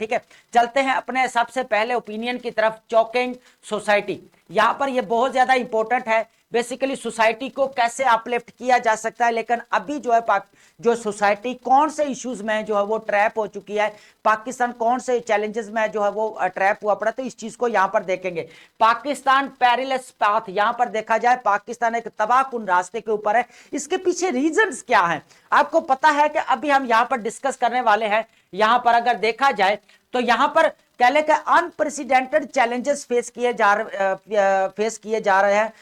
ठीक है, चलते हैं अपने सबसे पहले ओपिनियन की तरफ। चौकेंट सोसाइटी, यहां पर ये बहुत ज्यादा इंपॉर्टेंट है। बेसिकली सोसाइटी को कैसे अपलिफ्ट किया जा सकता है, लेकिन अभी जो है जो सोसाइटी कौन से इश्यूज में जो है वो ट्रैप हो चुकी है, पाकिस्तान कौन से चैलेंजेस में जो है वो ट्रैप हुआ पड़ा, तो इस चीज को यहां पर देखेंगे। पाकिस्तान पेरिलस पाथ, यहां पर देखा जाए पाकिस्तान एक तबाहकुन रास्ते के ऊपर है। इसके पीछे रीजंस क्या हैं आपको पता है कि अभी हम यहां पर डिस्कस करने वाले हैं। यहां पर अगर देखा जाए तो यहां पर कह ले कि अनप्रेसिडेंटेड चैलेंजेस फेस किए जा रहे हैं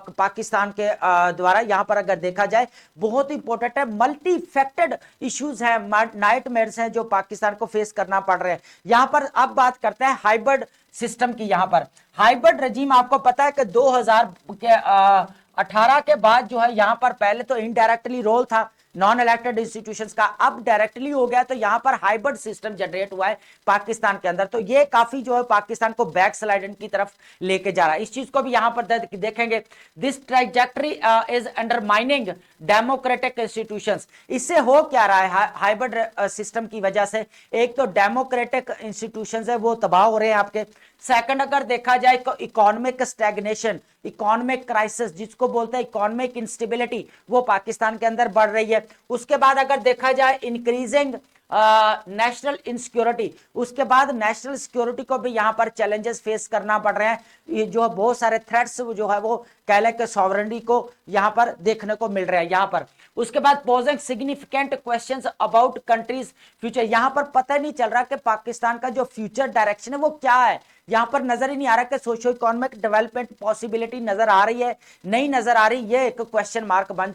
पाकिस्तान के द्वारा। यहां पर अगर देखा जाए बहुत इंपॉर्टेंट है, मल्टी फैक्टेड इश्यूज हैं, नाइटमेयर्स हैं जो पाकिस्तान को फेस करना पड़ रहे हैं। यहां पर अब बात करते हैं हाइब्रिड सिस्टम की। यहां पर हाइब्रिड रजीम आपको पता है कि 2018 के बाद जो है यहां पर पहले तो इनडायरेक्टली रोल था नॉन इलेक्टेड इंस्टीट्यूशंस का, अब डायरेक्टली हो गया। तो यहां पर हाइब्रिड सिस्टम जनरेट हुआ है पाकिस्तान के अंदर, तो ये काफी जो है पाकिस्तान को बैक स्लाइडिंग की तरफ लेके जा रहा है। इस चीज को भी यहां पर देखेंगे। This trajectory is undermining democratic institutions. इससे हो क्या रहा है हाइब्रिड सिस्टम की वजह से? एक तो डेमोक्रेटिक इंस्टीट्यूशंस है वो तबाह हो रहे हैं आपके। सेकंड अगर देखा जाए तो इकोनॉमिक स्टैग्नेशन, इकोनॉमिक क्राइसिस जिसको बोलते हैं इकोनॉमिक इंस्टेबिलिटी, वो पाकिस्तान के अंदर बढ़ रही है। उसके बाद अगर देखा जाए इंक्रीजिंग नेशनल इनसिक्योरिटी, उसके बाद नेशनल सिक्योरिटी को भी यहां पर चैलेंजेस फेस करना पड़ रहे हैं। ये जो बहुत सारे थ्रेट्स जो है वो कह लें कि सॉवरेनिटी को यहां पर देखने को मिल रहा है यहां पर। उसके बाद posing significant questions about countries future, यहां पर पता नहीं चल रहा कि पाकिस्तान का जो फ्यूचर डायरेक्शन है वो क्या है। यहां पर नजर ही नहीं आ रहा कि सोशो इकोनॉमिक डेवलपमेंट पॉसिबिलिटी नजर आ रही है, नहीं नजर आ रही, ये एक क्वेश्चन मार्क बन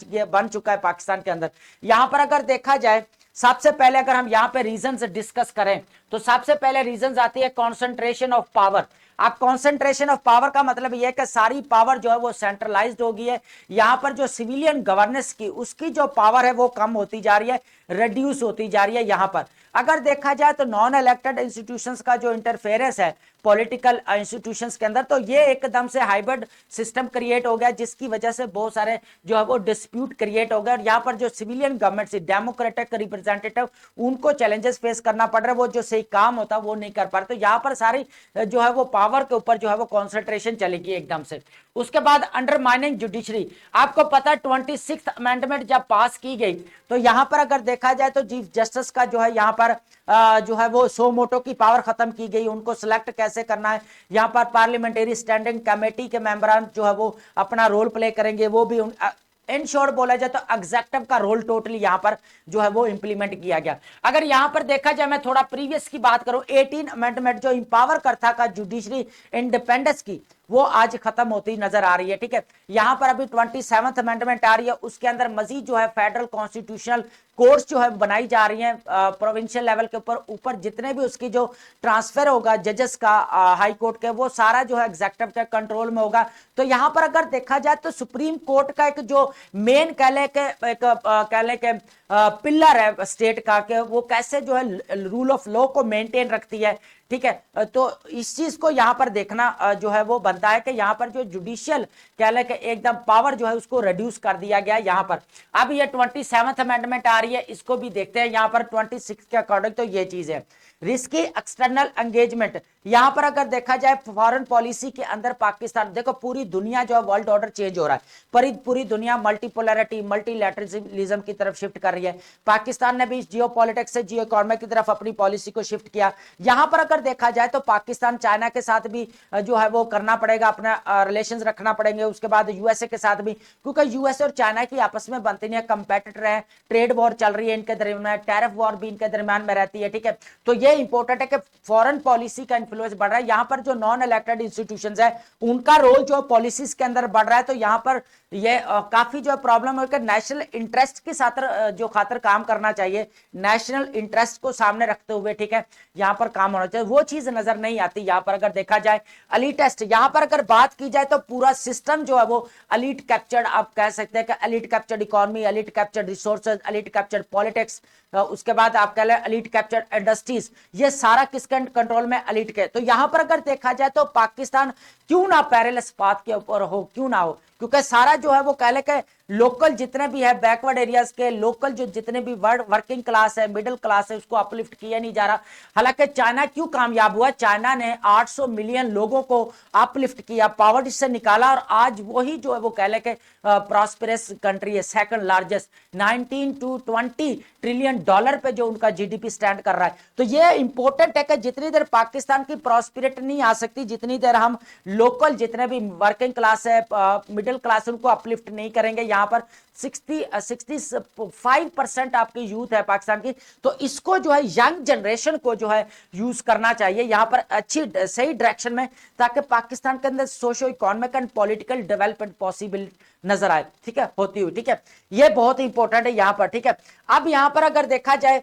चुका है पाकिस्तान के अंदर। यहां पर अगर देखा जाए सबसे पहले अगर हम यहां पे रीजंस डिस्कस करें तो सबसे पहले रीजंस आती है कॉन्सेंट्रेशन ऑफ पावर। अब कॉन्सेंट्रेशन ऑफ पावर का मतलब यह है कि सारी पावर जो है वो सेंट्रलाइज्ड हो गई है। यहां पर जो सिविलियन गवर्नेंस की उसकी जो पावर है वो कम होती जा रही है, रिड्यूस होती जा रही है। यहां पर अगर देखा जाए तो नॉन इलेक्टेड इंस्टीट्यूशंस का जो इंटरफेरेंस है पॉलिटिकल इंस्टीट्यूशंस के अंदर, तो ये एकदम से हाइब्रिड सिस्टम क्रिएट हो गया जिसकी वजह से बहुत सारे जो है वो डिस्प्यूट क्रिएट हो गए। और यहाँ पर जो सिविलियन गवर्नमेंट से डेमोक्रेटिक रिप्रेजेंटेटिव उनको चैलेंजेस फेस करना पड़ रहा है, वो जो सही काम होता है वो नहीं कर पा रहे। तो यहाँ पर सारी जो है वो पावर के ऊपर जो है वो कॉन्सेंट्रेशन चलेगी एकदम से। उसके बाद अंडरमाइनिंग जुडिशरी, आपको पता है 26th अमेंडमेंट जब पास की गई तो यहां पर अगर देखा जाए तो चीफ जस्टिस का जो है यहां पर जो है वो सो मोटो की पावर खत्म की गई, उनको सिलेक्ट कैसे करना है। यहां पर पार्लियामेंट्री स्टैंडिंग कमेटी के मेंबरान जो है वो अपना रोल प्ले करेंगे, वो भी इन शॉर्ट बोला जाए तो एग्जेक्टिव का रोल टोटली यहां पर जो है वो इंप्लीमेंट किया गया। अगर यहां पर देखा जाए मैं थोड़ा प्रीवियस की बात करूं, 18 अमेंडमेंट जो इंपावर करता का जुडिशरी इंडिपेंडेंस की, वो आज खत्म होती नजर आ रही है। ठीक है, यहां पर अभी 27th अमेंडमेंट आ रही है, उसके अंदर मजीद जो है फेडरल कॉन्स्टिट्यूशनल कोर्ट्स जो है बनाई जा रही हैं प्रोविंशियल लेवल के ऊपर जितने भी उसकी जो ट्रांसफर होगा जजेस का हाई कोर्ट के, वो सारा जो है एग्जेक्टिव के कंट्रोल में होगा। तो यहां पर अगर देखा जाए तो सुप्रीम कोर्ट का एक जो मेन कह ले के पिलर है स्टेट का, कि वो कैसे जो है रूल ऑफ लॉ को मेंटेन रखती है। ठीक है, तो इस चीज को यहां पर देखना जो है वो बनता है कि यहां पर जो जुडिशियल कह ले कि एकदम पावर जो है उसको रिड्यूस कर दिया गया यहां पर। अब ये 27th अमेंडमेंट आ रही है, इसको भी देखते हैं। यहां पर 26 के अकॉर्डिंग तो ये चीज है रिस्की एक्सटर्नल एंगेजमेंट। यहां पर अगर देखा जाए फॉरेन पॉलिसी के अंदर पाकिस्तान, देखो पूरी दुनिया जो है वर्ल्ड ऑर्डर चेंज हो रहा है, पूरी दुनिया मल्टीपोलैरिटी मल्टीलैटरलिज्म की तरफ शिफ्ट कर रही है। पाकिस्तान ने भी जियो पॉलिटिक्स से जियो इकोनॉमी की तरफ अपनी पॉलिसी को शिफ्ट किया। यहां पर अगर देखा जाए तो पाकिस्तान चाइना के साथ भी जो है वो करना पड़ेगा, अपना रिलेशंस रखना पड़ेंगे। उसके बाद यूएसए के साथ भी, क्योंकि यूएसए और चाइना की आपस में बनती नहीं है, कंपेटिटर है, ट्रेड वॉर चल रही है इनके दरमियान, टैरिफ वॉर भी इनके दरमियान में रहती है। ठीक है, तो ये इंपॉर्टेंट है कि फॉरेन पॉलिसी का इन्फ्लुएंस बढ़ रहा है। यहां पर जो नॉन इलेक्टेड इंस्टीट्यूशंस है उनका रोल जो पॉलिसीज के अंदर बढ़ रहा है, तो यहां पर ये काफी जो प्रॉब्लम है कि नेशनल इंटरेस्ट की जो खातर काम करना चाहिए, नेशनल इंटरेस्ट को सामने रखते हुए, ठीक है, यहां पर काम होना चाहिए, वो चीज नजर नहीं आती। यहां पर अगर देखा जाए एलीट टेस्ट, यहां पर अगर बात की जाए तो पूरा सिस्टम जो है वो एलीट कैप्चर्ड, आप कह सकते हैं कि elite captured economy, elite captured resources, elite captured politics, उसके बाद आप कह लें एलीट कैप्चर्ड इंडस्ट्रीज, ये सारा किसके कंट्रोल में? एलीट के। तो यहां पर अगर देखा जाए तो पाकिस्तान क्यों ना पैरेलल पाथ के ऊपर हो, क्यों ना हो, क्योंकि सारा जो है वो कह ले के लोकल जितने भी है बैकवर्ड एरियाज के लोकल जो जितने भी वर्किंग क्लास है, मिडिल क्लास है, उसको अपलिफ्ट किया नहीं जा रहा। हालांकि चाइना क्यों कामयाब हुआ, चाइना ने 800 मिलियन लोगों को अपलिफ्ट किया, पॉवर्टी से निकाला, और आज वही जो है वो कह ले के प्रॉस्पेरस कंट्री है, second largest, 19 to 20 trillion dollar पे जो उनका जीडीपी स्टैंड कर रहा है। तो ये इंपॉर्टेंट है कि जितनी देर पाकिस्तान की प्रॉस्पेरिटी नहीं आ सकती, जितनी देर हम लोकल जितने भी वर्किंग क्लास है, मिडिल क्लास, उनको अपलिफ्ट नहीं करेंगे। यहाँ पर 65% आपकी यूथ है पाकिस्तान की, तो इसको जो है यंग जनरेशन को जो है यूज करना चाहिए यहाँ पर अच्छी सही डायरेक्शन में, ताकि पाकिस्तान के अंदर socio economic and political development possible नजर आए, ठीक है, होती हुई, ठीक है। ये बहुत इंपॉर्टेंट है यहाँ पर, ठीक है। अब यहाँ पर अगर देखा जाए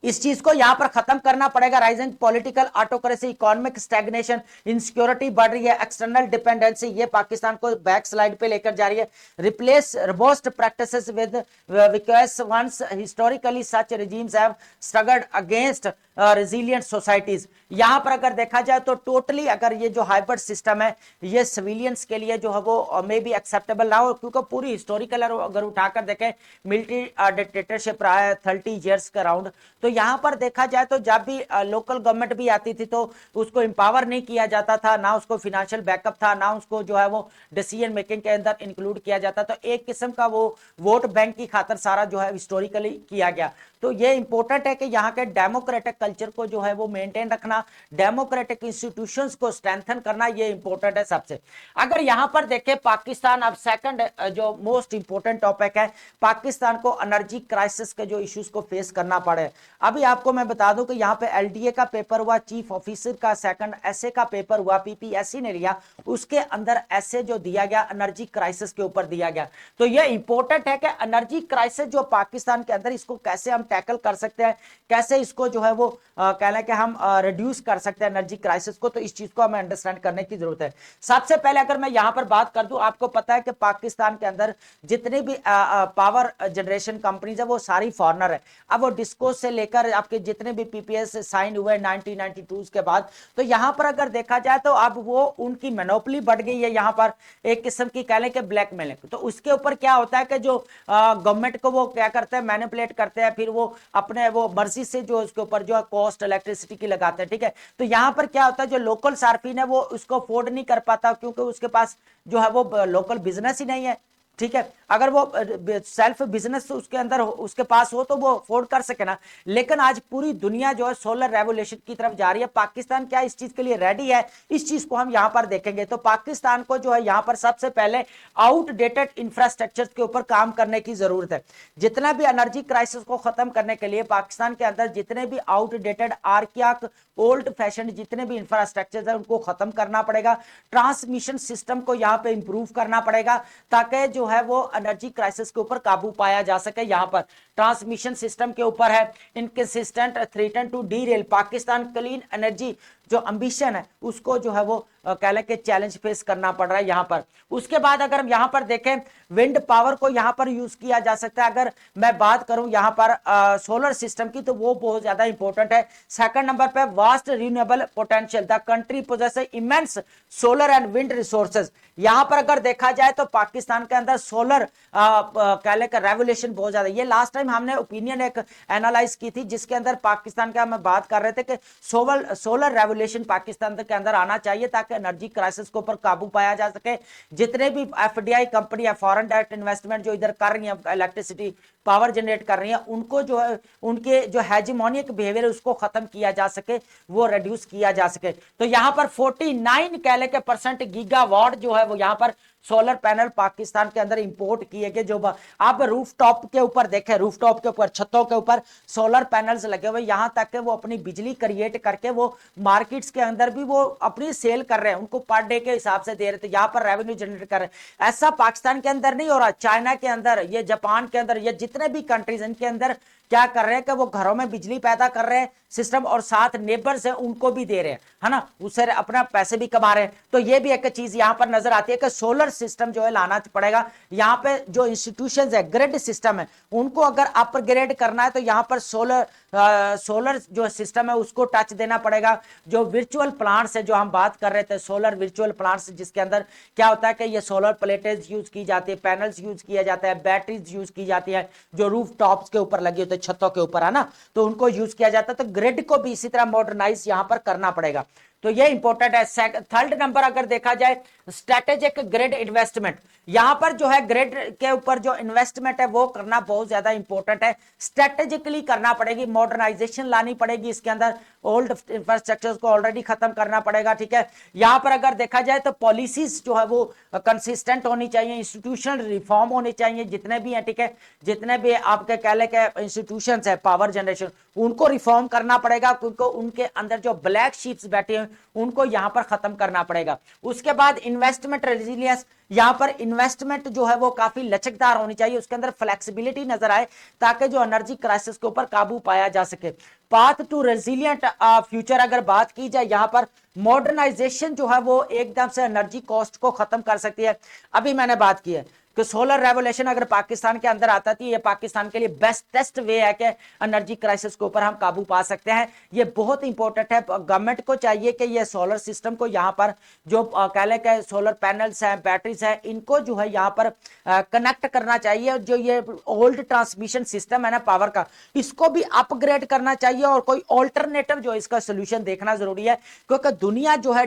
इस चीज को यहां पर खत्म करना पड़ेगा। Rising political autocracy, economic stagnation, insecurity बढ़ रही है, एक्सटर्नल डिपेंडेंसी, ये पाकिस्तान को बैक स्लाइड पे लेकर जा रही है। Replace robust practices with because once historically such regimes have struggled against resilient societies. यहां पर अगर देखा जाए तो टोटली अगर ये जो हाइब्रिड सिस्टम है ये सिविलियंस के लिए जो है वो मे बी एक्सेप्टेबल ना हो, क्योंकि पूरी हिस्टोरिकल अगर उठाकर देखें मिलिट्री डिक्टेटरशिप रहा है 30 ईयर्स का राउंड। तो यहां पर देखा जाए तो जब भी लोकल गवर्नमेंट भी आती थी तो उसको एम्पावर नहीं किया जाता था, ना उसको फाइनेंशियल बैकअप था, ना उसको जो है वो डिसीजन मेकिंग के अंदर इंक्लूड किया जाता। तो एक किस्म का वो वोट बैंक की खातर सारा जो है हिस्टोरिकली किया गया। तो ये इंपॉर्टेंट है कि यहाँ के डेमोक्रेटिक कल्चर को जो है वो मेंटेन रखना, डेमोक्रेटिक इंस्टीट्यूशंस को स्ट्रेंथन करना, ये इंपॉर्टेंट है सबसे। अगर यहाँ पर देखें पाकिस्तान, अब सेकंड जो मोस्ट इंपॉर्टेंट टॉपिक है, पाकिस्तान को एनर्जी क्राइसिस के जो इश्यूज को फेस करना पड़े। अभी आपको मैं बता दूं कि यहाँ पे एलडीए का पेपर हुआ, चीफ ऑफिसर का सेकंड एसए का पेपर हुआ, पीपीएससी ने लिया, उसके अंदर एसए जो दिया गया एनर्जी क्राइसिस के ऊपर दिया गया। तो ये इंपॉर्टेंट है कि एनर्जी क्राइसिस जो पाकिस्तान के अंदर, इसको कैसे हम टैकल कर सकते हैं, कैसे इसको जो है वो कह लें कि हम रिड्यूस कर सकते हैं एनर्जी क्राइसिस को। तो इस चीज को हमें अंडरस्टैंड करने की जरूरत है। सबसे पहले अगर मैं यहां पर बात कर दूं, आपको पता है कि पाकिस्तान के अंदर जितनी भी पावर जनरेशन कंपनीज है वो सारी फॉरनर है। अब वो डिस्को से लेकर आपके जितने भी पीपीएस साइन हुए 1992 के बाद, तो यहां पर अगर देखा जाए तो अब वो उनकी मोनोपोली बढ़ गई है, यहां पर एक किस्म की कह लें कि ब्लैकमेलिंग। तो उसके ऊपर क्या होता है कि जो गवर्नमेंट को वो क्या करते हैं, मैनिपुलेट करते हैं, फिर वो अपने वो मर्जी से जो उसके ऊपर जो कॉस्ट इलेक्ट्रिसिटी की लगाते हैं, ठीक है। तो यहां पर क्या होता है, जो लोकल सार्फिन है वो उसको अफोर्ड नहीं कर पाता, क्योंकि उसके पास जो है वो लोकल बिजनेस ही नहीं है, ठीक है। अगर वो सेल्फ बिजनेस उसके अंदर उसके पास हो तो वो अफोर्ड कर सके ना। लेकिन आज पूरी दुनिया जो है सोलर रेवोल्यूशन की तरफ जा रही है, पाकिस्तान क्या इस चीज के लिए रेडी है, इस चीज को हम यहां पर देखेंगे। तो पाकिस्तान को जो है यहां पर सबसे पहले आउटडेटेड इंफ्रास्ट्रक्चर के ऊपर काम करने की जरूरत है। जितना भी एनर्जी क्राइसिस को खत्म करने के लिए पाकिस्तान के अंदर जितने भी आउटडेटेड आर्कियाक ओल्ड फैशन जितने भी इंफ्रास्ट्रक्चर है उनको खत्म करना पड़ेगा। ट्रांसमिशन सिस्टम को यहां पे इंप्रूव करना पड़ेगा, ताकि जो है वो एनर्जी क्राइसिस के ऊपर काबू पाया जा सके। यहां पर ट्रांसमिशन सिस्टम के ऊपर है inconsistent threaten to derail Pakistan clean energy जो एंबिशन है उसको जो है वो कह लें कि चैलेंज फेस करना पड़ रहा है यहां पर। उसके बाद अगर हम यहां पर देखें विंड पावर को यहां पर यूज किया जा सकता है। अगर मैं बात करूं यहां पर सोलर सिस्टम की, तो वो बहुत ज्यादा इंपॉर्टेंट है। सेकंड नंबर पे vast renewable potential, the country possesses immense solar and wind resources. यहां पर अगर देखा जाए तो पाकिस्तान के अंदर सोलर कह लें कि रेवोल्यूशन बहुत ज्यादा। ये लास्ट टाइम हमने ओपिनियन एक एनालाइज की थी जिसके अंदर पाकिस्तान का हम बात कर रहे थे कि सोलर रेवोल्यूशन पाकिस्तान के अंदर आना चाहिए, ताकि एनर्जी क्राइसिस के ऊपर काबू पाया जा सके। जितने भी एफडीआई कंपनी है, फॉरेन डायरेक्ट इन्वेस्टमेंट जो इधर कर रही है, इलेक्ट्रिसिटी पावर जनरेट कर रही है, उनको जो है उनके जो हेजिमोनिक बिहेवियर है उसको खत्म किया जा सके, वो रिड्यूस किया जा सके। तो यहां पर 49 कह लें कि % गीगावाट जो है वो यहां पर सोलर पैनल पाकिस्तान के अंदर इंपोर्ट किए गए। जो आप रूफटॉप के ऊपर देखें, रूफटॉप के ऊपर छतों के ऊपर सोलर पैनल्स लगे हुए, यहां तक कि वो अपनी बिजली क्रिएट करके वो मार्केट्स के अंदर भी वो अपनी सेल कर रहे हैं, उनको पर डे के हिसाब से दे रहे थे, यहां पर रेवेन्यू जनरेट कर रहे हैं। ऐसा पाकिस्तान के अंदर नहीं हो रहा, चाइना के अंदर, ये जापान के अंदर, ये जितने भी कंट्रीज इनके अंदर क्या कर रहे हैं कि वो घरों में बिजली पैदा कर रहे हैं सिस्टम, और साथ नेबर्स है उनको भी दे रहे हैं, है ना, उससे अपना पैसे भी कमा रहे हैं। तो ये भी एक चीज यहां पर नजर आती है कि सोलर सिस्टम जो है लाना पड़ेगा। यहां पे जो इंस्टीट्यूशंस है, ग्रिड सिस्टम है, उनको अगर अपग्रेड करना है तो यहां पर सोलर सोलर जो सिस्टम है उसको टच देना पड़ेगा। जो वर्चुअल प्लांट्स है, जो हम बात कर रहे थे सोलर वर्चुअल प्लांट्स, जिसके अंदर क्या होता है कि ये सोलर प्लेटेज यूज की जाती है, पैनल्स यूज किया जाता है, बैटरीज यूज की जाती है, जो रूफ टॉप्स के ऊपर लगी होती है, छतों के ऊपर, है ना, तो उनको यूज किया जाता है। तो ग्रिड को भी इसी तरह मॉडर्नाइज यहां पर करना पड़ेगा। तो ये इंपॉर्टेंट है। थर्ड नंबर अगर देखा जाए स्ट्रेटेजिक ग्रिड इन्वेस्टमेंट, यहां पर जो है ग्रिड के ऊपर जो इन्वेस्टमेंट है वो करना बहुत ज्यादा इंपॉर्टेंट है। स्ट्रेटेजिकली करना पड़ेगी, मॉडर्नाइजेशन लानी पड़ेगी इसके अंदर, ओल्ड इंफ्रास्ट्रक्चर को ऑलरेडी खत्म करना पड़ेगा, ठीक है। यहां पर अगर देखा जाए तो पॉलिसीज जो है वो कंसिस्टेंट होनी चाहिए, इंस्टीट्यूशनल रिफॉर्म होने चाहिए जितने भी हैं, ठीक है, जितने भी आपके कहले के इंस्टीट्यूशंस है पावर जनरेशन, उनको रिफॉर्म करना पड़ेगा, क्योंकि उनके अंदर जो ब्लैक शीप्स बैठे हैं उनको यहां पर खत्म करना पड़ेगा। उसके बाद इन्वेस्टमेंट रेजिलियंस, यहां पर इन्वेस्टमेंट जो है वो काफी लचकदार होनी चाहिए, उसके अंदर फ्लेक्सिबिलिटी नजर आए ताकि जो एनर्जी क्राइसिस के ऊपर काबू पाया जा सके। पाथ टू रेजिलियंट फ्यूचर अगर बात की जाए, यहां पर मॉडर्नाइजेशन जो है वो एकदम से एनर्जी कॉस्ट को खत्म कर सकती है। अभी मैंने बात की है कि सोलर रेवोल्यूशन अगर पाकिस्तान के अंदर आता थी, ये पाकिस्तान के लिए बेस्टेस्ट वे है कि एनर्जी क्राइसिस के ऊपर हम काबू पा सकते हैं। ये बहुत इंपॉर्टेंट है। गवर्नमेंट को चाहिए कि ये सोलर सिस्टम को यहाँ पर जो कह लें कि सोलर पैनल्स हैं, बैटरीज हैं, इनको जो है यहाँ पर कनेक्ट करना चाहिए। जो ये ओल्ड ट्रांसमिशन सिस्टम है ना पावर का, इसको भी अपग्रेड करना चाहिए और कोई ऑल्टरनेटिव जो इसका सोल्यूशन देखना जरूरी है, क्योंकि दुनिया जो है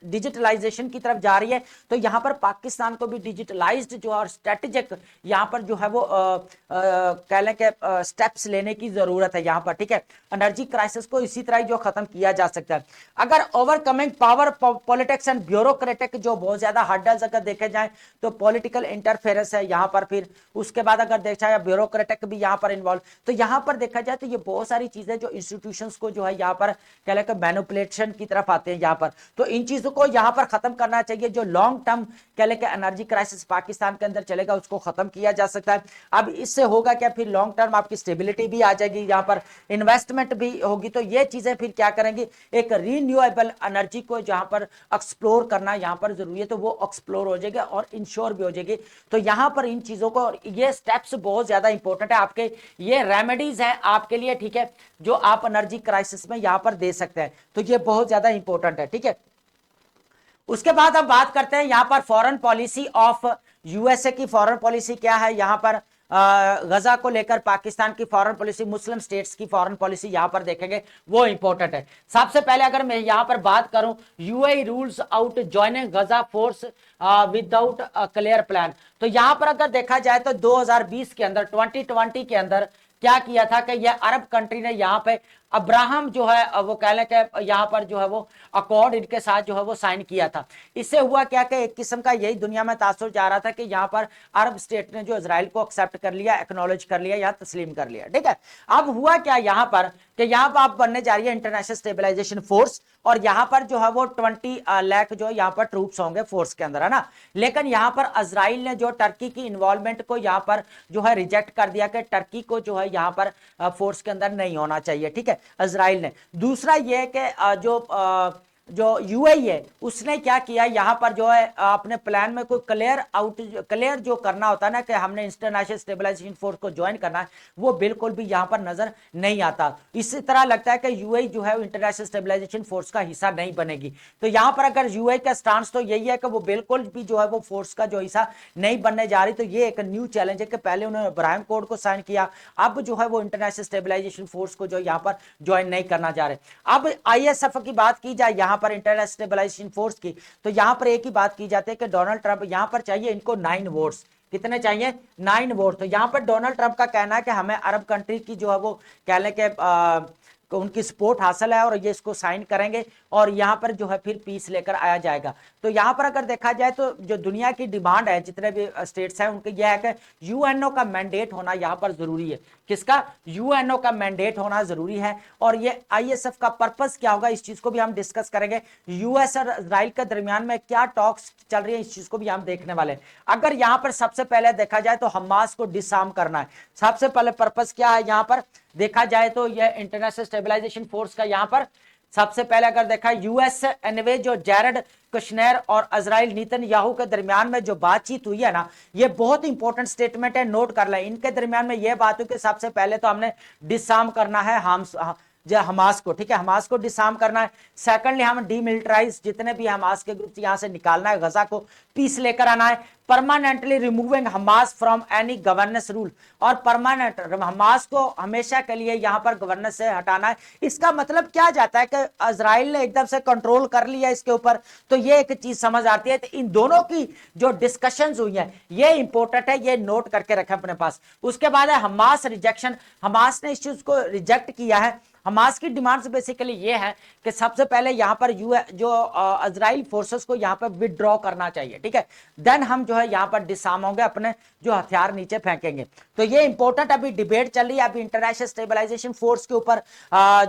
डिजिटलाइजेशन की तरफ जा रही है। तो यहाँ पर पाकिस्तान को भी डिजिटलाइज्ड जो और स्ट्रेटेजिक यहाँ पर जो है वो कह लें कि स्टेप्स लेने की जरूरत है यहाँ पर, ठीक है। एनर्जी क्राइसिस को इसी तरह जो खत्म किया जा सकता है। अगर overcoming power politics and bureaucratic जो बहुत ज्यादा हर्डल्स अगर देखे जाए तो पॉलिटिकल इंटरफेरेंस है यहाँ पर, फिर उसके बाद अगर देखा जाए ब्यूरोक्रेटिक भी यहाँ पर इन्वॉल्व, तो यहाँ पर देखा जाए तो ये बहुत सारी चीजें जो इंस्टीट्यूशंस को जो है यहाँ पर कह लें कि मैनिपुलेशन की तरफ आते हैं यहाँ पर। तो इन चीजों को यहाँ पर खत्म करना चाहिए। जो लॉन्ग टर्म कह लें कि एनर्जी क्राइसिस पाकिस्तान के अंदर चलेगा उसको खत्म किया जा सकता है। अब इससे होगा क्या, फिर लॉन्ग टर्म आपकी स्टेबिलिटी भी आ जाएगी, यहाँ पर इन्वेस्टमेंट भी होगी। तो ये चीजें फिर क्या करेंगी, एक रीन्यूएबल एनर्जी को जहां पर एक्सप्लोर करना यहाँ पर जरूरी है, तो वो एक्सप्लोर हो जाएगा और इंश्योर भी हो जाएगी। तो यहाँ पर इन चीजों को, ये स्टेप्स बहुत ज्यादा इंपॉर्टेंट है आपके, ये रेमेडीज है आपके लिए, ठीक है, जो आप एनर्जी क्राइसिस में यहाँ पर दे सकते हैं। तो ये बहुत ज्यादा इंपॉर्टेंट है, ठीक है। उसके बाद हम बात करते हैं यहाँ पर फॉरेन पॉलिसी ऑफ यूएसए की। फॉरेन पॉलिसी क्या है यहाँ पर, गजा को लेकर पाकिस्तान की फॉरेन पॉलिसी, मुस्लिम स्टेट्स की फॉरेन पॉलिसी यहाँ पर देखेंगे, वो इंपॉर्टेंट है। सबसे पहले अगर मैं यहाँ पर बात करूं, यूएई रूल्स आउट ज्वाइनिंग गजा फोर्स विदाउट क्लियर प्लान। तो यहाँ पर अगर देखा जाए तो 2020 के अंदर, 2020 के अंदर क्या किया था कि ये अरब कंट्री ने यहाँ पे अब्राहम जो है वो कह लें कि यहाँ पर जो है वो अकॉर्ड इनके साथ जो है वो साइन किया था। इससे हुआ क्या कि एक किस्म का यही दुनिया में तासुर जा रहा था कि यहाँ पर अरब स्टेट ने जो इजराइल को एक्सेप्ट कर लिया, एक्नॉलेज कर लिया या तस्लीम कर लिया, ठीक है। अब हुआ क्या यहाँ पर कि यहाँ पर आप बनने जा रही है इंटरनेशनल स्टेबलाइजेशन फोर्स, और यहाँ पर जो है वो 20 लाख जो यहाँ पर ट्रूप्स होंगे फोर्स के अंदर, है ना। लेकिन यहाँ पर इजराइल ने जो टर्की की इन्वॉल्वमेंट को यहाँ पर जो है रिजेक्ट कर दिया कि टर्की को जो है यहाँ पर फोर्स के अंदर नहीं होना चाहिए, ठीक है, इजराइल ने। दूसरा यह है कि जो यूएई है उसने क्या किया, यहां पर जो है अपने प्लान में कोई क्लियर जो करना होता है ना कि हमने इंटरनेशनल स्टेबलाइजेशन फोर्स को ज्वाइन करना है, वो बिल्कुल भी यहां पर नजर नहीं आता। इसी तरह लगता है कि यूएई जो है इंटरनेशनल स्टेबलाइजेशन फोर्स का हिस्सा नहीं बनेगी। तो यहां पर अगर यूएई का स्टांस तो यही है कि वो बिल्कुल भी जो है वो फोर्स का जो हिस्सा नहीं बनने जा रही। तो ये एक न्यू चैलेंज है कि पहले उन्होंने इब्राहिम कोड को साइन किया, अब जो है वो इंटरनेशनल स्टेबलाइजेशन फोर्स को जो यहाँ पर ज्वाइन नहीं करना जा रहे। अब आईएसएफ की बात की जाए यहाँ पर इंटरनेशनल स्टेबलाइजेशन फोर्स की, तो यहां पर एक ही बात की जाती है कि डोनाल्ड ट्रंप यहां पर चाहिए इनको 9 वोट्स। कितने चाहिए? 9 वोट। तो यहां पर डोनाल्ड ट्रंप का कहना है कि हमें अरब कंट्री की जो है वो कह लें कि उनकी सपोर्ट हासिल है और ये इसको साइन करेंगे और यहाँ पर जो है फिर पीस लेकर आया जाएगा। तो यहाँ पर अगर देखा जाए तो जो दुनिया की डिमांड है जितने भी स्टेट्स हैं उनके यह है कि यूएनओ का मैंडेट होना यहाँ पर जरूरी है। किसका? यूएनओ का मैंडेट होना जरूरी है। और ये आईएसएफ का पर्पस क्या होगा इस चीज को भी हम डिस्कस करेंगे। यूएस और इजराइल के दरमियान में क्या टॉक्स चल रही है इस चीज को भी हम देखने वाले हैं। अगर यहाँ पर सबसे पहले देखा जाए तो हमास को डिसआर्म करना है। सबसे पहले पर्पस क्या है यहाँ पर देखा जाए तो यह इंटरनेशनल स्टेबलाइजेशन फोर्स का यहाँ पर सबसे पहले अगर देखा यूएस एनवे जो जैरेड कुशनेर और इजराइल नेतन्याहू के दरमियान में जो बातचीत हुई है ना, ये बहुत इंपॉर्टेंट स्टेटमेंट है, नोट कर लें। इनके दरमियान में ये बात हुई कि सबसे पहले तो हमने डिसआर्म करना है जो हमास को, ठीक है, हमास को डिसआर्म करना है। सेकंडली हम डीमिलिटराइज जितने भी हमास के ग्रुप यहां से निकालना है, गजा को पीस लेकर आना है। Permanently removing Hamas from any governance rule, और परमानेंट हमास को हमेशा के लिए यहां पर गवर्नेंस से हटाना है। इसका मतलब क्या जाता है कि इजराइल ने एकदम से कंट्रोल कर लिया इसके ऊपर, तो ये एक चीज समझ आती है। तो इन दोनों की जो डिस्कशंस हुई है ये इंपॉर्टेंट है, ये नोट करके रखें अपने पास। उसके बाद है हमास रिजेक्शन, हमास ने इस चीज को रिजेक्ट किया है। हमास की डिमांड्स बेसिकली ये है कि सबसे पहले यहां पर जो इजराइल फोर्सेस को यहां पर विदड्रॉ करना चाहिए, ठीक है, देन हम जो है यहां पर डिसआर्म होंगे, अपने जो हथियार नीचे फेंकेंगे। तो ये इंपॉर्टेंट अभी डिबेट चल रही है, अभी इंटरनेशनल स्टेबलाइजेशन फोर्स के ऊपर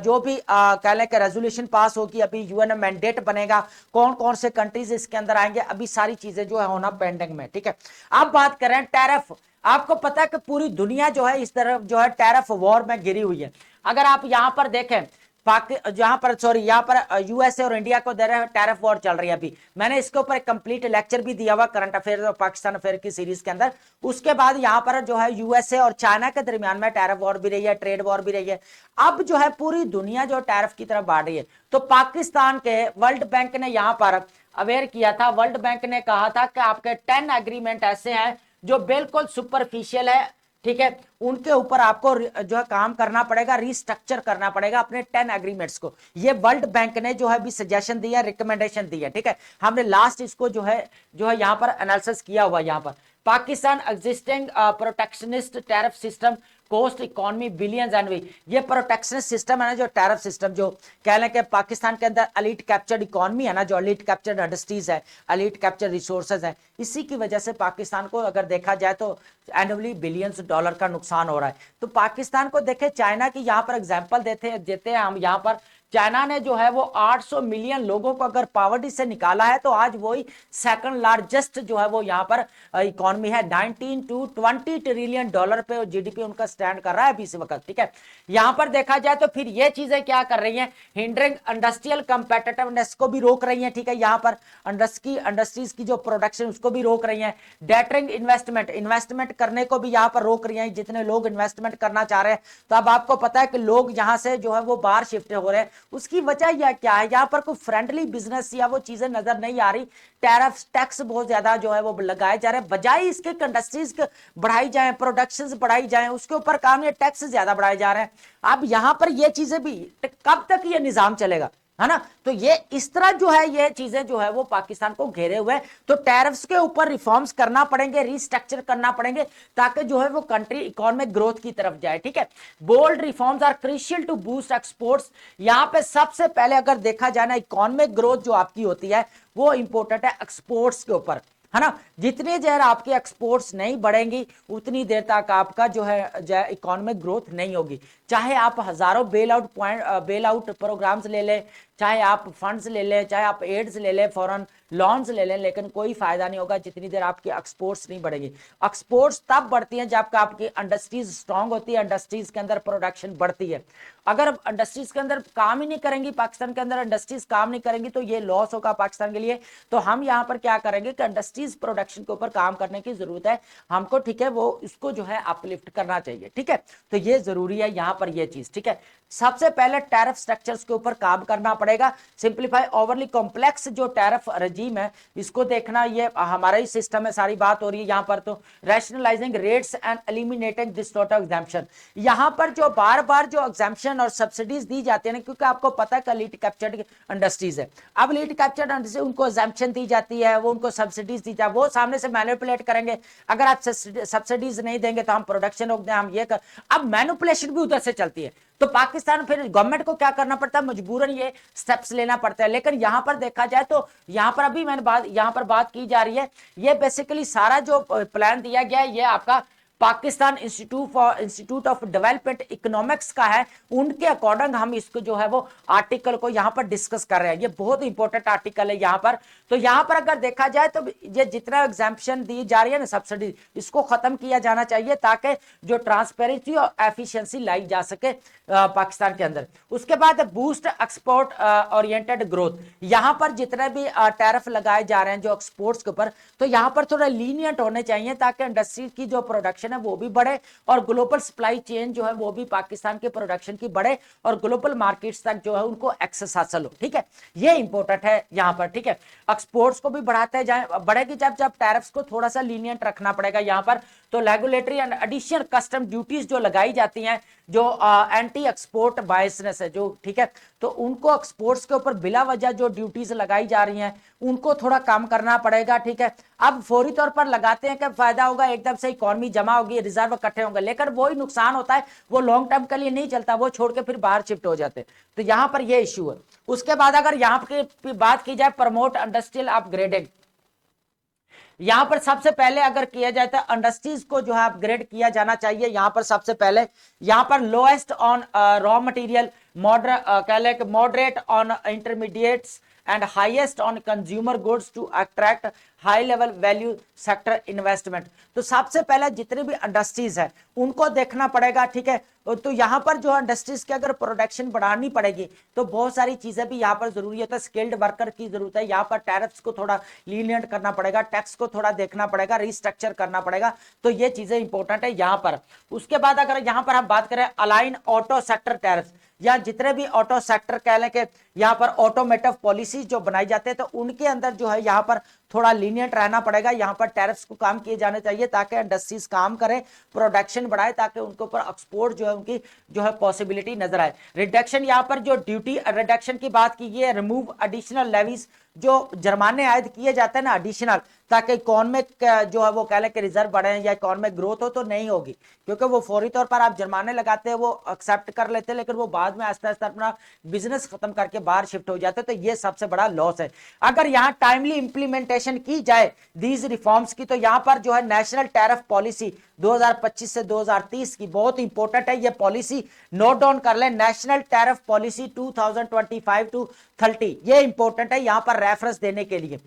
जो भी कह लें कि रेजोल्यूशन पास होगी, अभी यूएन मैंडेट बनेगा, कौन कौन से कंट्रीज इसके अंदर आएंगे, अभी सारी चीजें जो है होना पेंडिंग में, ठीक है। अब बात करें टैरिफ, आपको पता है कि पूरी दुनिया जो है इस तरफ जो है टैरिफ वॉर में घिरी हुई है। अगर आप यहां पर देखें जहां पर यहां पर यूएसए और इंडिया को दे रहे हैं टैरिफ वॉर चल रही है अभी। मैंने इसके ऊपर एक कंप्लीट लेक्चर भी दिया हुआ करंट अफेयर और पाकिस्तान अफेयर की सीरीज के अंदर। उसके बाद यहां पर जो है यूएसए और चाइना के दरमियान में टैरिफ वॉर भी रही है, ट्रेड वॉर भी रही है। अब जो है पूरी दुनिया जो टैरिफ की तरफ बढ़ रही है, तो पाकिस्तान के वर्ल्ड बैंक ने यहां पर अवेयर किया था। वर्ल्ड बैंक ने कहा था कि आपके 10 एग्रीमेंट ऐसे हैं जो बिल्कुल सुपरफिशियल है, ठीक है, उनके ऊपर आपको जो है काम करना पड़ेगा, रिस्ट्रक्चर करना पड़ेगा अपने 10 एग्रीमेंट्स को। ये वर्ल्ड बैंक ने जो है भी सजेशन दिया, रिकमेंडेशन दी है, ठीक है। हमने लास्ट इसको जो है यहां पर एनालिसिस किया हुआ। यहां पर Pakistan existing protectionist tariff system cost economy billions and we, ये प्रोटेक्शनिस्ट सिस्टम है ना, जो टैरिफ सिस्टम जो कह लें कि पाकिस्तान के अंदर एलीट कैप्चर्ड इकोनॉमी है ना, जो एलीट कैप्चर्ड इंडस्ट्रीज है, एलीट कैप्चर्ड रिसोर्सेज है, इसी की वजह से पाकिस्तान को अगर देखा जाए तो एनुअली बिलियंस डॉलर का नुकसान हो रहा है। तो पाकिस्तान को देखे, चाइना की यहां पर एग्जाम्पल देते हैं हम। यहां पर चाइना ने जो है वो 800 मिलियन लोगों को अगर पॉवर्टी से निकाला है, तो आज वही सेकंड लार्जेस्ट जो है वो यहाँ पर इकोनॉमी है। 19 to 20 ट्रिलियन डॉलर पे जीडीपी उनका स्टैंड कर रहा है अभी इस वक्त, ठीक है। यहाँ पर देखा जाए तो फिर ये चीजें क्या कर रही हैं, हिंडरिंग इंडस्ट्रियल कंपेटिटिवनेस को भी रोक रही हैं, ठीक है। यहाँ पर इंडस्ट्रीज की जो प्रोडक्शन उसको भी रोक रही हैं। डेटरिंग इन्वेस्टमेंट करने को भी यहाँ पर रोक रही हैं, जितने लोग इन्वेस्टमेंट करना चाह रहे हैं। तो अब आपको पता है कि लोग यहाँ से जो है वो बाहर शिफ्ट हो रहे हैं। उसकी वजह यह क्या है, यहां पर कोई फ्रेंडली बिजनेस या वो चीजें नजर नहीं आ रही। टैरिफ टैक्स बहुत ज्यादा जो है वो लगाए जा रहे हैं, बजाय इसके इंडस्ट्रीज बढ़ाई जाए, प्रोडक्शन बढ़ाई जाए, उसके ऊपर काम, ये टैक्स ज्यादा बढ़ाए जा रहे हैं। अब यहां पर ये चीजें भी, कब तक ये निजाम चलेगा, है ना। तो ये इस तरह जो है ये चीजें जो है वो पाकिस्तान को घेरे हुए हैं। तो टैरिफ्स के ऊपर रिफॉर्म्स करना पड़ेंगे, रिस्ट्रक्चर करना पड़ेंगे, ताकि जो है वो कंट्री इकोनॉमिक ग्रोथ की तरफ जाए, ठीक है। Bold reforms are crucial to boost exports. यहां पे सबसे पहले अगर देखा जाए ना, इकोनॉमिक ग्रोथ जो आपकी होती है वो इंपॉर्टेंट है एक्सपोर्ट्स के ऊपर, है ना। जितनी देर आपकी एक्सपोर्ट्स नहीं बढ़ेंगी उतनी देर तक आपका जो है इकोनॉमिक ग्रोथ नहीं होगी। चाहे आप हजारों बेल आउट प्रोग्राम्स ले लें, चाहे आप फंड्स ले लें, चाहे आप एड्स ले लें, फॉरेन लोन्स ले लें, लेकिन कोई फायदा नहीं होगा जितनी देर आपकी एक्सपोर्ट्स नहीं बढ़ेगी। एक्सपोर्ट्स तब बढ़ती हैं जब आपकी इंडस्ट्रीज स्ट्रांग होती है, इंडस्ट्रीज के अंदर प्रोडक्शन बढ़ती है। अगर इंडस्ट्रीज के अंदर काम ही नहीं करेंगी, पाकिस्तान के अंदर इंडस्ट्रीज काम नहीं करेंगी, तो ये लॉस होगा पाकिस्तान के लिए। तो हम यहाँ पर क्या करेंगे कि इंडस्ट्रीज प्रोडक्शन के ऊपर काम करने की जरूरत है हमको, ठीक है, वो इसको जो है अपलिफ्ट करना चाहिए, ठीक है। तो ये जरूरी है यहाँ पर ये चीज, ठीक है। सबसे पहले टैरिफ स्ट्रक्चर्स के ऊपर काम करना पड़ेगा। सिंपलीफाई ओवरली कॉम्प्लेक्स जो टैरिफ रजीम है इसको देखना, ये हमारा ही सिस्टम है, सारी बात हो रही है यहाँ पर। तो rationalising rates and eliminating this sort of exemption, यहाँ पर जो बार बार जो एग्जाम्पशन और सब्सिडीज दी जाती है ना, क्योंकि आपको पता है लीड कैप्चर्ड इंडस्ट्रीज है, अब लीड कैप्चर्ड इंडस्ट्रीज उनको एग्जाम्पशन दी जाती है, वो उनको सब्सिडीज दी जाती है, वो सामने से मैनिपुलेट करेंगे। अगर आप सब्सिडीज नहीं देंगे तो हम प्रोडक्शन रोक दें, हम ये कर, अब मैनिपुलेशन भी उधर से चलती है। तो पाकिस्तान फिर गवर्नमेंट को क्या करना पड़ता है, मजबूरन ये स्टेप्स लेना पड़ता है। लेकिन यहां पर देखा जाए तो यहां पर अभी मैंने यहां पर बात की जा रही है, ये बेसिकली सारा जो प्लान दिया गया है ये आपका Pakistan institute of development economics का है, उनके अकॉर्डिंग हम इसको जो है वो आर्टिकल को यहां पर डिस्कस कर रहे हैं। ये बहुत इंपॉर्टेंट आर्टिकल है यहां पर। तो यहां पर अगर देखा जाए तो ये जितना एग्जाम्पशन दी जा रही है ना सब्सिडी, इसको खत्म किया जाना चाहिए ताकि जो ट्रांसपेरेंसी और एफिशिएंसी लाई जा सके पाकिस्तान के अंदर। उसके बाद बूस्ट एक्सपोर्ट ओरिएंटेड ग्रोथ, यहां पर जितने भी टैरिफ लगाए जा रहे हैं जो एक्सपोर्ट्स के ऊपर, तो यहां पर थोड़ा लीनियंट होने चाहिए ताकि इंडस्ट्री की जो प्रोडक्शन है वो भी बढ़े और ग्लोबल सप्लाई चेन जो है वो भी पाकिस्तान के प्रोडक्शन की बढ़े और ग्लोबल मार्केट्स तक जो है उनको एक्सेस हासिल हो। ठीक है, ये इंपॉर्टेंट है यहां पर। ठीक है, एक्सपोर्ट्स को भी बढ़ाते जाए, बढ़ेगी जब जब टैरिफ्स को थोड़ा सा लीनियंट रखना पड़ेगा यहां पर। तो regulatory and additional custom duties जो लगाई जाती हैं, जो एंटी एक्सपोर्ट बायसनेस है जो, ठीक है, तो उनको एक्सपोर्ट्स के ऊपर बिला वजह जो ड्यूटीज लगाई जा रही हैं उनको थोड़ा कम करना पड़ेगा। ठीक है, अब फौरी तौर पर लगाते हैं कि फायदा होगा, एकदम से इकोनॉमी जमा होगी, रिजर्व इकट्ठे होंगे, लेकिन वही नुकसान होता है, वो लॉन्ग टर्म के लिए नहीं चलता, वो छोड़ के फिर बाहर शिफ्ट हो जाते हैं। तो यहां पर ये इश्यू है। उसके बाद अगर यहां की बात की जाए प्रमोट इंडस्ट्रियल अपग्रेडिंग, यहां पर सबसे पहले अगर किया जाए तो इंडस्ट्रीज को जो है अपग्रेड किया जाना चाहिए। यहां पर सबसे पहले यहां पर lowest on raw material, moderate on intermediates and highest on consumer goods to attract high level value sector investment. तो सबसे पहले जितने भी इंडस्ट्रीज है उनको देखना पड़ेगा। ठीक है, तो यहां पर जो इंडस्ट्रीज की अगर प्रोडक्शन बढ़ानी पड़ेगी तो बहुत सारी चीजें भी यहां पर जरूरी होता है, स्किल्ड वर्कर की जरूरत है, यहां पर टैरिफ्स को थोड़ा लीनियंट करना पड़ेगा, टैक्स को थोड़ा देखना पड़ेगा, रिस्ट्रक्चर करना पड़ेगा। तो ये चीजें इंपॉर्टेंट है यहां पर। उसके बाद अगर यहां पर हम बात करें अलाइन ऑटो सेक्टर टैरिफ, या जितने भी ऑटो सेक्टर कह लें कि यहाँ पर ऑटोमेटिव पॉलिसीज जो बनाई जाते हैं तो उनके अंदर जो है यहाँ पर थोड़ा लीनियंट रहना पड़ेगा। यहाँ पर टैरिफ्स को काम किए जाने चाहिए ताकि इंडस्ट्रीज काम करें, प्रोडक्शन बढ़ाए, ताकि उनके ऊपर एक्सपोर्ट जो है उनकी जो है पॉसिबिलिटी नजर आए। रिडक्शन, यहाँ पर जो ड्यूटी रिडक्शन की बात की है, रिमूव एडिशनल लेवीज, जो जुर्माने आयद किए जाते हैं ना एडिशनल, ताकि इकोनॉमिक जो है वो कह लें कि रिजर्व बढ़े या इकोनॉमिक ग्रोथ हो, तो नहीं होगी, क्योंकि वो फौरी तौर पर आप जुर्माने लगाते हैं वो एक्सेप्ट कर लेते हैं, लेकिन वो बाद में आस्ते आस्ते अपना बिजनेस खत्म करके बाहर शिफ्ट हो जाते हैं। तो ये सबसे बड़ा लॉस है। अगर यहाँ टाइमली इंप्लीमेंटेशन की जाए दीज रिफॉर्म्स की, तो यहाँ पर जो है नेशनल टैरिफ पॉलिसी 2025 से 2030 की बहुत इंपॉर्टेंट है। ये पॉलिसी नोट डाउन कर लें, नेशनल टैरिफ पॉलिसी 2025 टू 30, ये इंपॉर्टेंट है यहाँ पर रेफरेंस देने के लिए।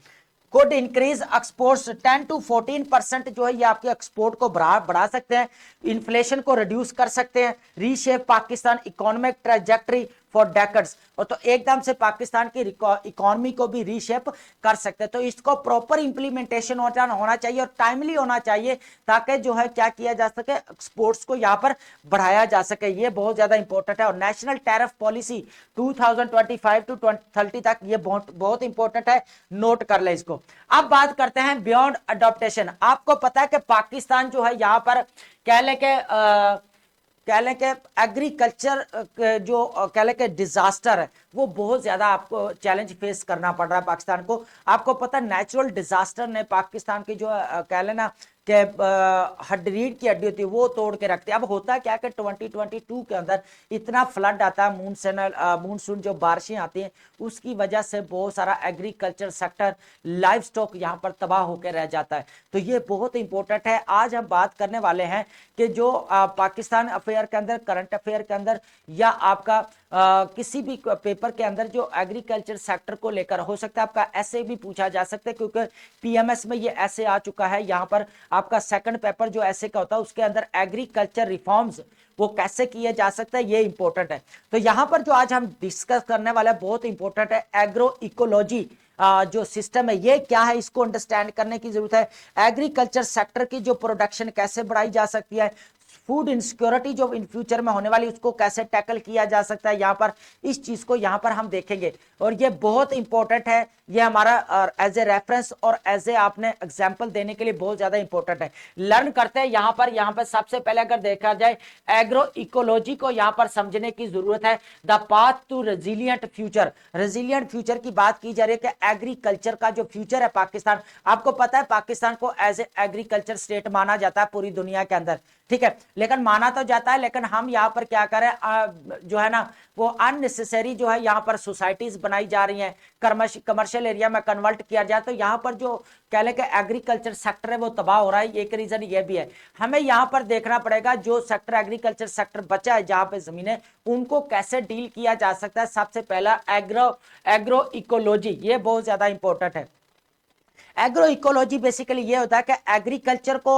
could increase exports 10 to 14% जो है ये आपके एक्सपोर्ट को बढ़ा सकते हैं, इन्फ्लेशन को रिड्यूस कर सकते हैं, reshape Pakistan economic trajectory for decades, और तो एकदम से पाकिस्तान की इकोनॉमी को भी रीशेप कर सकते हैं। तो इसको प्रॉपर इंप्लीमेंटेशन होना चाहिए और टाइमली होना चाहिए ताकि जो है क्या किया जा सके, एक्सपोर्ट्स को यहाँ पर बढ़ाया जा सके। ये बहुत ज्यादा इंपॉर्टेंट है। और नेशनल टैरिफ पॉलिसी 2025 टू 30 तक ये बहुत इंपॉर्टेंट है, नोट कर ले इसको। अब बात करते हैं बियॉन्ड अडॉप्टेशन। आपको पता है कि पाकिस्तान जो है यहाँ पर कह लें कि एग्रीकल्चर जो कह लें कि डिजास्टर है वो बहुत ज्यादा आपको चैलेंज फेस करना पड़ रहा है पाकिस्तान को। आपको पता है नेचुरल डिजास्टर ने पाकिस्तान की जो कह लेना कि रीढ़ की हड्डी होती है वो तोड़ के रखते हैं। अब होता क्या कि 2022 के अंदर इतना फ्लड आता है, मूनसून जो बारिशें आती हैं उसकी वजह से बहुत सारा एग्रीकल्चर सेक्टर, लाइव स्टॉक यहाँ पर तबाह होकर रह जाता है। तो ये बहुत इंपॉर्टेंट है। आज हम बात करने वाले हैं कि जो पाकिस्तान अफेयर के अंदर, करंट अफेयर के अंदर या आपका किसी भी पेपर के अंदर जो एग्रीकल्चर सेक्टर को लेकर हो सकता है आपका ऐसे भी पूछा जा सकता है, क्योंकि पीएमएस में ये ऐसे आ चुका है। यहाँ पर आपका सेकंड पेपर जो ऐसे का होता है उसके अंदर एग्रीकल्चर रिफॉर्म्स वो कैसे किए जा सकते हैं, ये इंपॉर्टेंट है। तो यहां पर जो आज हम डिस्कस करने वाला है बहुत इंपॉर्टेंट है। एग्रो इकोलॉजी जो सिस्टम है ये क्या है, इसको अंडरस्टैंड करने की जरूरत है। एग्रीकल्चर सेक्टर की जो प्रोडक्शन कैसे बढ़ाई जा सकती है, फूड इनसिक्योरिटी जो इन फ्यूचर में होने वाली उसको कैसे टैकल किया जा सकता है, यहाँ पर इस चीज को यहाँ पर हम देखेंगे। और ये बहुत इंपॉर्टेंट है, ये हमारा एज ए रेफरेंस और एज ए आपने एग्जांपल देने के लिए बहुत ज्यादा इंपॉर्टेंट है। लर्न करते हैं यहाँ पर सबसे पहले अगर देखा जाए एग्रो इकोलॉजी को यहाँ पर समझने की जरूरत है। The path to resilient future, resilient future की बात की जा रही है कि एग्रीकल्चर का जो फ्यूचर है पाकिस्तान, आपको पता है पाकिस्तान को एज ए एग्रीकल्चर स्टेट माना जाता है पूरी दुनिया के अंदर, ठीक है। लेकिन माना तो जाता है, लेकिन हम यहाँ पर क्या करें, जो है ना वो अननेसेसरी जो है यहाँ पर सोसाइटीज बनाई जा रही हैं, कमर्शियल एरिया में कन्वर्ट किया जाए, तो यहाँ पर जो कह लें कि एग्रीकल्चर सेक्टर है वो तबाह हो रहा है। एक रीजन ये भी है। हमें यहाँ पर देखना पड़ेगा जो सेक्टर एग्रीकल्चर सेक्टर बचा है जहाँ पे जमीनें, उनको कैसे डील किया जा सकता है। सबसे पहला एग्रो इकोलॉजी, ये बहुत ज्यादा इंपॉर्टेंट है। एग्रो इकोलॉजी बेसिकली ये होता है कि एग्रीकल्चर को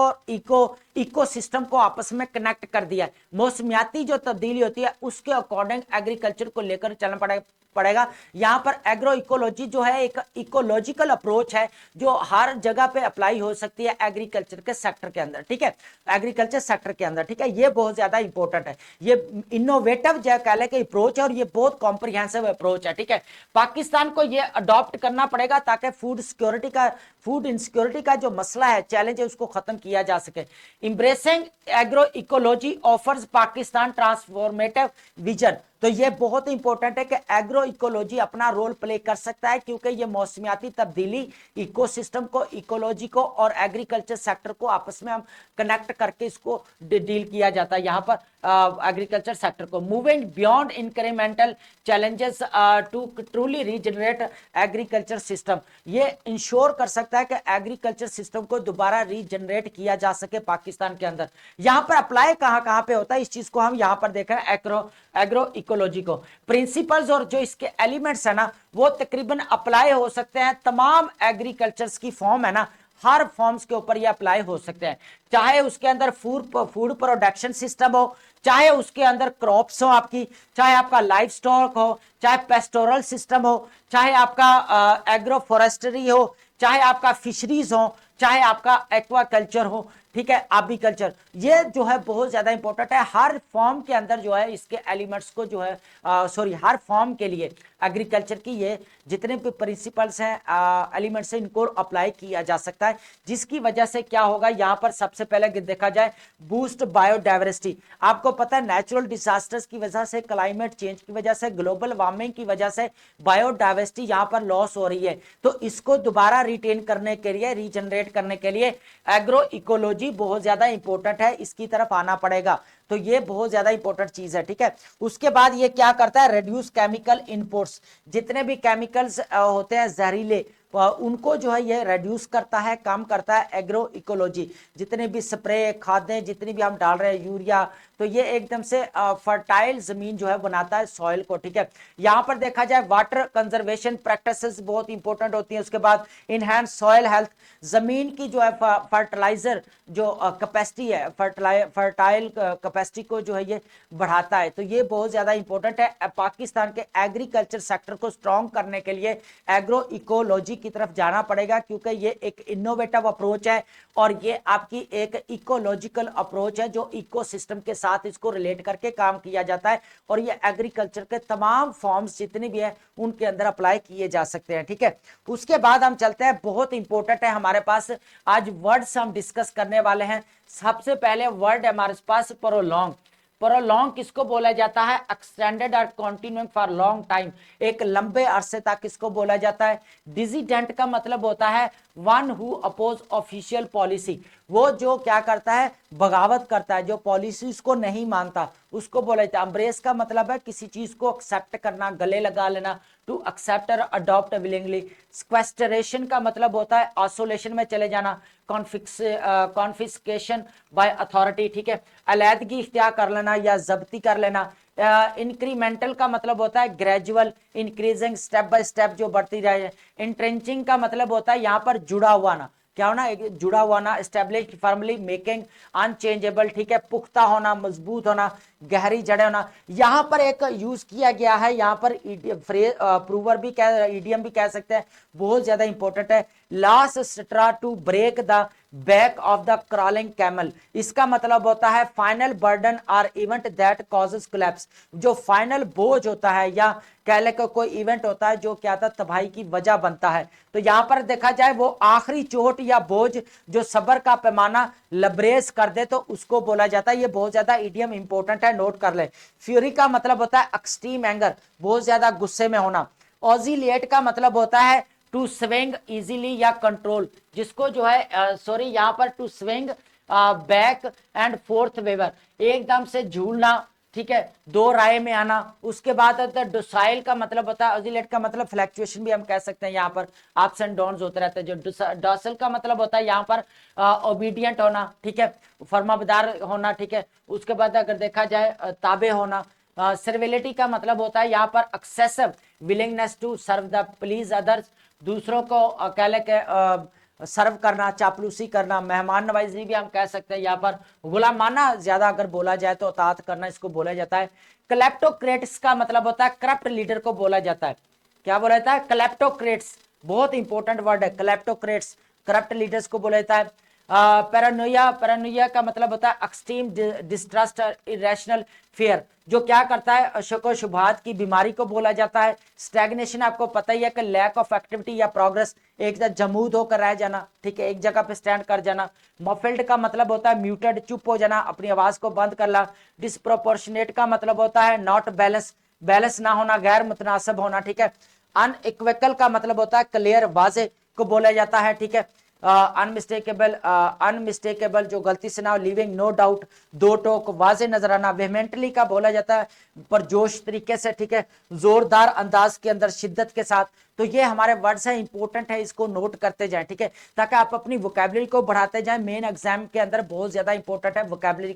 इकोसिस्टम को आपस में कनेक्ट कर दिया है। मौसमियाती जो तब्दीली होती है उसके अकॉर्डिंग एग्रीकल्चर को लेकर चलना पड़ेगा। यहाँ पर एग्रो इकोलॉजी जो है एक इकोलॉजिकल अप्रोच है जो हर जगह पे अप्लाई हो सकती है एग्रीकल्चर के सेक्टर के अंदर, ठीक है, एग्रीकल्चर सेक्टर के अंदर, ठीक है। ये बहुत ज्यादा इंपॉर्टेंट है, ये इनोवेटिव जो कह लें कि अप्रोच है और ये बहुत कॉम्प्रिहेंसिव अप्रोच है, ठीक है। पाकिस्तान को ये अडॉप्ट करना पड़ेगा ताकि फूड इनसिक्योरिटी का जो मसला है, चैलेंज है, उसको खत्म किया जा सके। Embracing agro ecology offers Pakistan transformative vision, तो ये बहुत इंपॉर्टेंट है कि एग्रो इकोलॉजी अपना रोल प्ले कर सकता है, क्योंकि ये मौसमियाती तब्दीली, इकोसिस्टम को, इकोलॉजी को और एग्रीकल्चर सेक्टर को आपस में हम कनेक्ट करके इसको डील किया जाता है यहाँ पर एग्रीकल्चर सेक्टर को। Moving beyond incremental challenges to truly regenerate agriculture system, ये इंश्योर कर सकता है कि एग्रीकल्चर सिस्टम को दोबारा रीजनरेट किया जा सके पाकिस्तान के अंदर। यहाँ पर अप्लाई कहाँ पे होता है, इस चीज को हम यहाँ पर देख रहे हैं एग्रो इकोलॉजी को। प्रिंसिपल्स और जो इसके एलिमेंट्स है ना वो तकरीबन अप्लाई हो सकते हैं तमाम एग्रीकल्चर्स की फॉर्म है ना, हर फॉर्म्स के ऊपर ये अप्लाई हो सकते हैं, चाहे उसके अंदर फूड प्रोडक्शन सिस्टम हो, चाहे उसके अंदर क्रॉप्स हो आपकी, चाहे आपका लाइफ स्टॉक हो, चाहे पेस्टोरल सिस्टम हो, चाहे आपका एग्रो फॉरेस्ट्री हो, चाहे आपका फिशरीज हो, चाहे आपका एक्वाकल्चर हो, ठीक है, आबीकल्चर, ये जो है बहुत ज्यादा इंपॉर्टेंट है। हर फॉर्म के अंदर जो है इसके एलिमेंट्स को जो है हर फॉर्म के लिए एग्रीकल्चर की ये जितने भी प्रिंसिपल्स हैं, एलिमेंट्स हैं, इनको अप्लाई किया जा सकता है, जिसकी वजह से क्या होगा, यहाँ पर सबसे पहले देखा जाए बूस्ट बायोडाइवर्सिटी। आपको पता है नेचुरल डिजास्टर्स की वजह से, क्लाइमेट चेंज की वजह से, ग्लोबल वार्मिंग की वजह से बायोडाइवर्सिटी यहाँ पर लॉस हो रही है, तो इसको दोबारा रिटेन करने के लिए, रीजनरेट करने के लिए एग्रो इकोलॉजी बहुत ज्यादा इंपॉर्टेंट है, इसकी तरफ आना पड़ेगा। तो ये बहुत ज्यादा इंपॉर्टेंट चीज है, ठीक है। उसके बाद ये क्या करता है, रिड्यूस केमिकल इनपुट्स, जितने भी केमिकल्स होते हैं जहरीले, उनको जो है ये रिड्यूस करता है, कम करता है एग्रो इकोलॉजी। जितने भी स्प्रे खादें जितनी भी हम डाल रहे हैं, यूरिया, तो ये एकदम से फर्टाइल जमीन जो है बनाता है सॉइल को, ठीक है। यहाँ पर देखा जाए वाटर कंजर्वेशन प्रैक्टिसेस बहुत इंपॉर्टेंट होती हैं। उसके बाद इनहैंस सॉइल हेल्थ, जमीन की जो है फर्टिलाइजर जो कैपेसिटी है, फर्टाइल कैपेसिटी को जो है ये बढ़ाता है, तो ये बहुत ज्यादा इंपॉर्टेंट है। पाकिस्तान के एग्रीकल्चर सेक्टर को स्ट्रॉन्ग करने के लिए एग्रो इकोलॉजी की तरफ जाना पड़ेगा, क्योंकि ये एक इनोवेटिव अप्रोच है और ये आपकी एक इकोलॉजिकल अप्रोच है जो इकोसिस्टम के साथ इसको रिलेट करके काम किया जाता है, और ये एग्रीकल्चर के तमाम फॉर्म्स जितने भी हैं उनके अंदर अप्लाई किए जा सकते हैं, ठीक है। उसके बाद हम चलते हैं, बहुत इंपॉर्टेंट है हमारे पास आज वर्ड्स हम डिस्कस करने वाले हैं। सबसे पहले वर्ड है हमारे पास प्रोलॉन्ग। प्रोलॉन्ग किसको बोला जाता है, एक्सटेंडेड और कंटिन्यूइंग फॉर लॉन्ग टाइम, एक लंबे अरसे तक किसको बोला जाता है। डिजिडेंट का मतलब होता है one who oppose official policy, वो जो क्या करता है, बगावत करता है, जो पॉलिसीज को नहीं मानता, उसको बोला जाता है। अम्ब्रेस का मतलब है किसी चीज को एक्सेप्ट करना, गले लगा लेना, टू एक्सेप्ट और अडॉप्ट विलिंगली। स्क्वेस्टरेशन का मतलब होता है आइसोलेशन में चले जाना, कॉन्फिस्केशन बाय अथॉरिटी, ठीक है, अलैदगी इख्तियार कर लेना या जब्ती कर लेना। इंक्रीमेंटल का मतलब होता है gradual, increasing, step by step जो बढ़ती रहे। इंट्रेंचिंग का मतलब होता है यहाँ पर जुड़ा हुआ ना, क्या होना, जुड़ा हुआ ना, एस्टेब्लिश्ड फर्मली, मेकिंग अनचेंजेबल, ठीक है, पुख्ता होना, मजबूत होना, गहरी जड़ें होना। यहाँ पर एक यूज किया गया है, यहाँ पर प्रूवर भी कह, ईडीएम भी कह सकते हैं, बहुत ज्यादा इंपॉर्टेंट है। Last straw to break the back of the crawling camel, इसका मतलब होता है फाइनल बर्डन और इवेंट दैट कॉजेस कोलैप्स, जो फाइनल बोझ होता है या कह ले कोई इवेंट होता है जो क्या था, तबाही की वजह बनता है। तो यहाँ पर देखा जाए वो आखिरी चोट या बोझ जो सब्र का पैमाना लबरेज कर दे, तो उसको बोला जाता है। ये बहुत ज्यादा इडियम इंपॉर्टेंट है, नोट कर ले। फ्यूरी का मतलब होता है एक्सट्रीम एंगर, बहुत ज्यादा गुस्से में होना। ऑजिलेट का मतलब होता है टू स्विंग इजीली या कंट्रोल, जिसको जो है यहाँ पर to swing back and forth waver, एकदम से झूलना, ठीक है, दो राय में आना। उसके बाद डोसाइल का मतलब होता है, ऑसिलेट का मतलब फ्लैक्चुएशन भी हम कह सकते हैं, यहाँ पर अप्स एंड डाउन्स होते रहते हैं। जो डोसल का मतलब होता है यहाँ पर ओबीडियंट होना, ठीक है, फर्माबदार होना, ठीक है। उसके बाद अगर देखा जाए ताबे होना। सर्विलिटी का मतलब होता है यहाँ पर excessive willingness to serve the please others, दूसरों को कह ले के सर्व करना, चापलूसी करना, मेहमान नवाजी भी हम कह सकते हैं यहाँ पर। गुलामाना ज्यादा अगर बोला जाए तो अतात करना, इसको बोला जाता है। क्लेप्टोक्रेट्स का मतलब होता है करप्ट लीडर को बोला जाता है। क्या बोला जाता है? क्लेप्टोक्रेट्स, बहुत इंपॉर्टेंट वर्ड है क्लेप्टोक्रेट्स, करप्ट लीडर्स को बोला जाता है। पैरानोया, पैरानोया का मतलब होता है एक्सट्रीम डिस्ट्रस्ट, इरेशनल फियर, जो क्या करता है, शको शुभात की बीमारी को बोला जाता है। स्टैग्नेशन आपको पता ही है कि लैक ऑफ एक्टिविटी या प्रोग्रेस, एक जगह जमूद होकर रह जाना, ठीक है, एक जगह पे स्टैंड कर जाना। मफिल्ड का मतलब होता है म्यूटेड, चुप हो जाना, अपनी आवाज को बंद करना। डिस्प्रोपोर्शनेट का मतलब होता है नॉट बैलेंस, बैलेंस ना होना, गैर मुतनासिब होना, ठीक है। अनइक्वेकल का मतलब होता है क्लियर, वाजे को बोला जाता है, ठीक है। अनमिस्टेकेबल, अनमिस्टेकेबल जो गलती से ना हो। लिविंग नो डाउट, दो टोक, वाजे नजर आना। वेहेमेंटली का बोला जाता है परजोश तरीके से, ठीक है, जोरदार अंदाज के अंदर, शिद्दत के साथ। तो ये हमारे वर्ड्स हैं, इंपॉर्टेंट है, इसको नोट करते जाएं, ठीक है, ताकि आप अपनी वोकैबुलरी को बढ़ाते जाएं। मेन एग्जाम के अंदर बहुत ज्यादा इंपॉर्टेंट है वोकैबुलरी